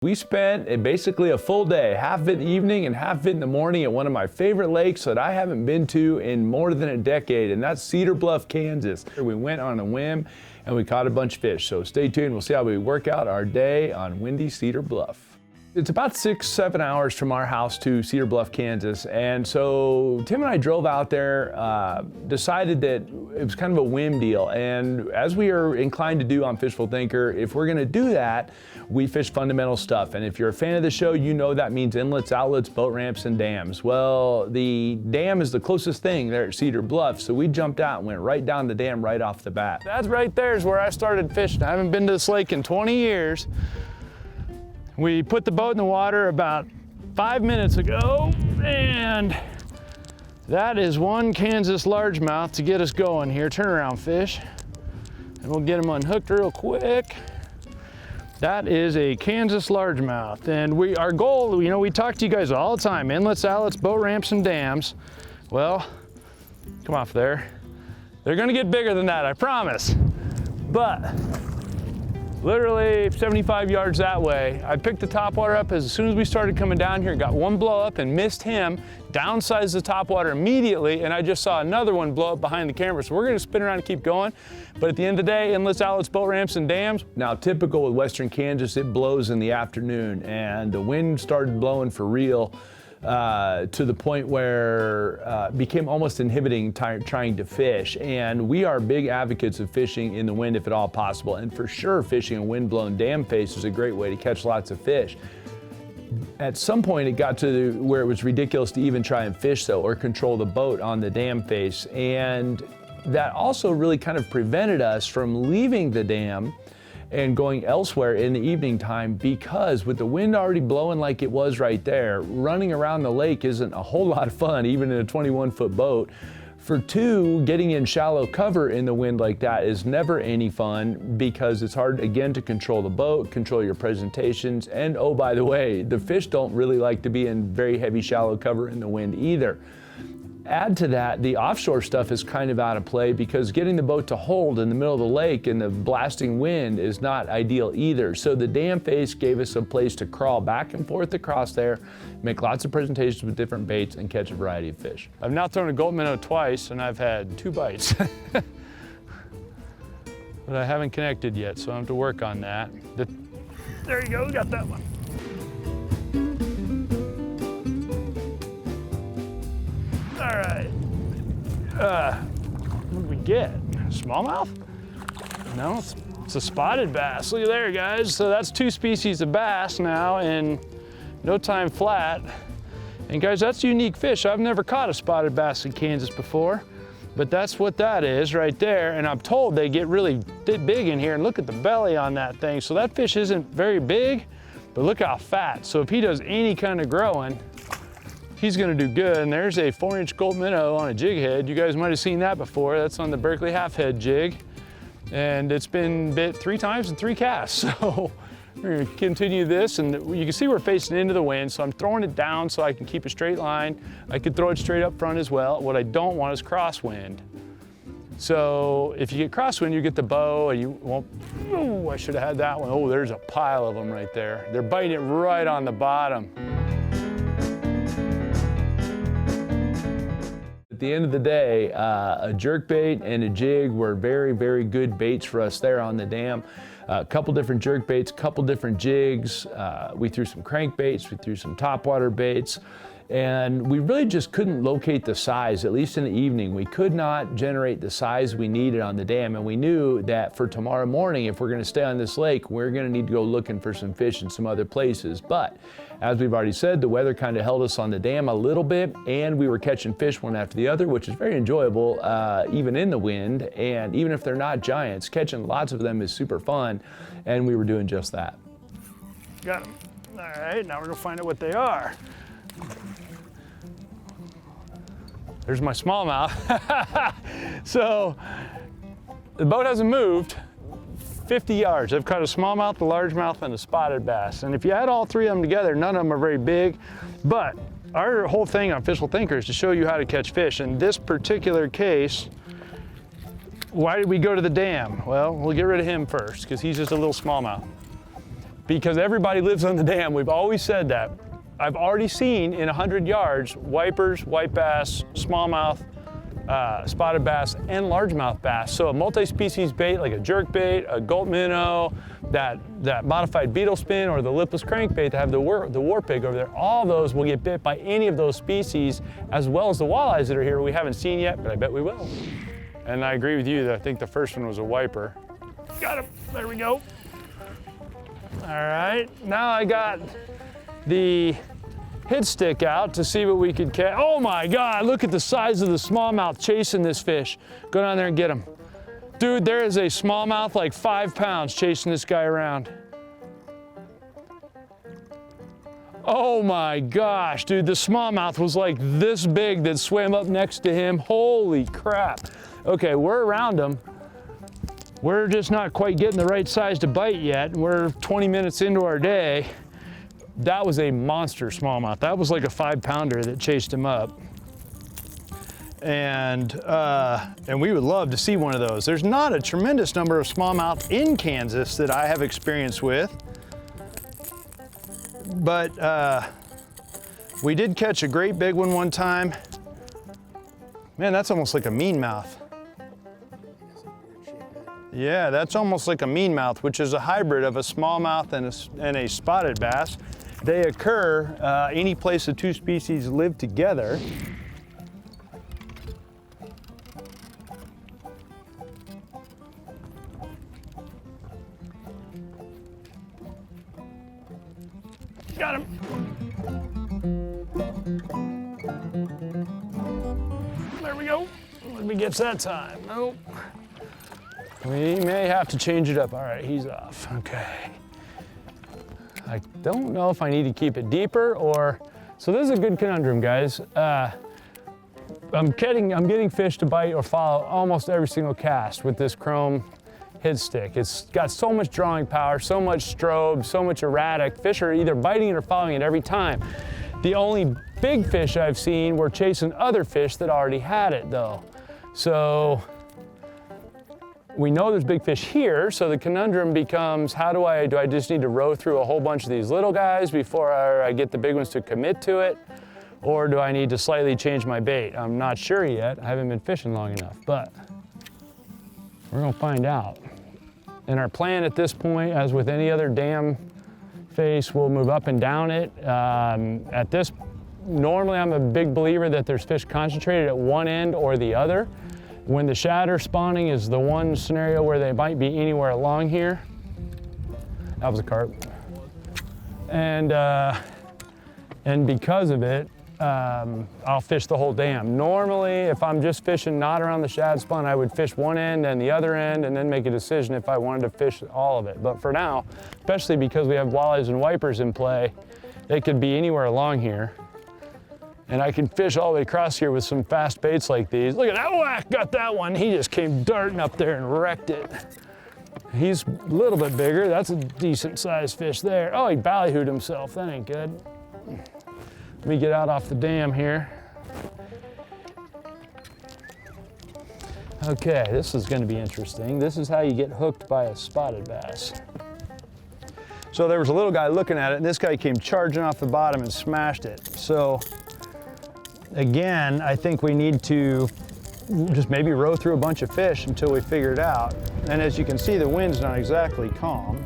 We spent basically a full day, half of it in the evening and half of it in the morning at one of my favorite lakes that I haven't been to in more than a decade, and that's Cedar Bluff, Kansas. We went on a whim and we caught a bunch of fish. So stay tuned, we'll see how we work out our day on windy Cedar Bluff. It's about 6-7 hours from our house to Cedar Bluff, Kansas. And so Tim and I drove out there, decided that it was kind of a whim deal. And as we are inclined to do on Fishful Thinker, if we're gonna do that, we fish fundamental stuff. And if you're a fan of the show, you know that means inlets, outlets, boat ramps, and dams. Well, the dam is the closest thing there at Cedar Bluff. So we jumped out and went right down the dam right off the bat. That's right there is where I started fishing. I haven't been to this lake in 20 years. We put the boat in the water about 5 minutes ago, and that is one Kansas largemouth to get us going here. Turnaround fish, and we'll get them unhooked real quick. That is a Kansas largemouth, and our goal, you know, we talk to you guys all the time, inlets, outlets, boat ramps, and dams. Well, come off there. They're gonna get bigger than that, I promise. But literally 75 yards that way, I picked the topwater up as soon as we started coming down here, got one blow up and missed him, downsized the topwater immediately, and I just saw another one blow up behind the camera. So we're gonna spin around and keep going. But at the end of the day, inlets, outlets, boat ramps, and dams. Now, typical with Western Kansas, it blows in the afternoon, and the wind started blowing for real. To the point where it became almost inhibiting trying to fish. And we are big advocates of fishing in the wind if at all possible. And for sure, fishing a wind-blown dam face is a great way to catch lots of fish. At some point, it got to where it was ridiculous to even try and fish though, or control the boat on the dam face. And that also really kind of prevented us from leaving the dam and going elsewhere in the evening time, because with the wind already blowing like it was right there, running around the lake isn't a whole lot of fun, even in a 21-foot boat. For two, getting in shallow cover in the wind like that is never any fun, because it's hard, again, to control the boat, control your presentations, and oh, by the way, the fish don't really like to be in very heavy shallow cover in the wind either. Add to that, the offshore stuff is kind of out of play, because getting the boat to hold in the middle of the lake in the blasting wind is not ideal either. So the dam face gave us a place to crawl back and forth across there, make lots of presentations with different baits, and catch a variety of fish. I've now thrown a gold minnow twice, and I've had 2 bites. But I haven't connected yet, so I have to work on that. There you go, we got that one. All right, what did we get? Smallmouth? No, it's a spotted bass. Look at there, guys. So that's 2 species of bass now in no time flat. And guys, that's a unique fish. I've never caught a spotted bass in Kansas before, but that's what that is right there. And I'm told they get really big in here, and look at the belly on that thing. So that fish isn't very big, but look how fat. So if he does any kind of growing, he's gonna do good. And there's a 4-inch gold minnow on a jig head. You guys might have seen that before. That's on the Berkeley half head jig. And it's been bit 3 times in 3 casts. So we're gonna continue this, and you can see we're facing into the wind, so I'm throwing it down so I can keep a straight line. I could throw it straight up front as well. What I don't want is crosswind. So if you get crosswind, you get the bow, and you won't, oh, I should have had that one. Oh, there's a pile of them right there. They're biting it right on the bottom. At the end of the day, a jerkbait and a jig were very, very good baits for us there on the dam. A couple different jerkbaits, couple different jigs. We threw some crankbaits, we threw some topwater baits, and we really just couldn't locate the size, at least in the evening. We could not generate the size we needed on the dam, and we knew that for tomorrow morning, if we're gonna stay on this lake, we're gonna need to go looking for some fish in some other places. But as we've already said, the weather kind of held us on the dam a little bit, and we were catching fish one after the other, which is very enjoyable, even in the wind. And even if they're not giants, catching lots of them is super fun, and we were doing just that. Got them. All right, now we're gonna find out what they are. There's my smallmouth. So the boat hasn't moved 50 yards. I've caught a smallmouth, a largemouth, and a spotted bass. And if you add all 3 of them together, none of them are very big. But our whole thing on Fishful Thinker is to show you how to catch fish. In this particular case, why did we go to the dam? Well, we'll get rid of him first, because he's just a little smallmouth. because everybody lives on the dam. We've always said that. I've already seen in 100 yards, wipers, white bass, smallmouth, spotted bass, and largemouth bass. So a multi-species bait like a jerkbait, a gulp minnow, that modified beetle spin, or the lipless crankbait that have the war pig over there, all those will get bit by any of those species, as well as the walleyes that are here we haven't seen yet, but I bet we will. And I agree with you that I think the first one was a wiper. Got him, there we go. All right, now I got the hit stick out to see what we could catch. Oh my God, look at the size of the smallmouth chasing this fish. Go down there and get him. Dude, there is a smallmouth like 5 pounds chasing this guy around. Oh my gosh, dude, the smallmouth was like this big that swam up next to him. Holy crap. Okay, we're around him. We're just not quite getting the right size to bite yet. We're 20 minutes into our day. That was a monster smallmouth. That was like a 5-pounder that chased him up. And we would love to see one of those. There's not a tremendous number of smallmouth in Kansas that I have experience with, but we did catch a great big one time. Man, that's almost like a meanmouth. Yeah, that's almost like a meanmouth, which is a hybrid of a smallmouth and a spotted bass. They occur any place the two species live together. Got him. There we go. Let me get that time. Nope. We may have to change it up. All right, he's off. Okay. I don't know if I need to keep it deeper or, so this is a good conundrum, guys. I'm getting fish to bite or follow almost every single cast with this chrome hit stick. It's got so much drawing power, so much strobe, so much erratic. Fish are either biting it or following it every time. The only big fish I've seen were chasing other fish that already had it though. So we know there's big fish here, so the conundrum becomes, do I just need to row through a whole bunch of these little guys before I get the big ones to commit to it? Or do I need to slightly change my bait? I'm not sure yet. I haven't been fishing long enough, but we're gonna find out. And our plan at this point, as with any other dam face, we'll move up and down it. Normally I'm a big believer that there's fish concentrated at one end or the other. When the shad are spawning is the one scenario where they might be anywhere along here. That was a carp. And because of it, I'll fish the whole dam. Normally, if I'm just fishing not around the shad spawn, I would fish one end and the other end and then make a decision if I wanted to fish all of it. But for now, especially because we have walleyes and wipers in play, they could be anywhere along here. And I can fish all the way across here with some fast baits like these. Look at that whack, got that one. He just came darting up there and wrecked it. He's a little bit bigger. That's a decent sized fish there. Oh, he ballyhooed himself, that ain't good. Let me get out off the dam here. Okay, this is gonna be interesting. This is how you get hooked by a spotted bass. So there was a little guy looking at it and this guy came charging off the bottom and smashed it. So again, I think we need to just maybe row through a bunch of fish until we figure it out. And as you can see, the wind's not exactly calm.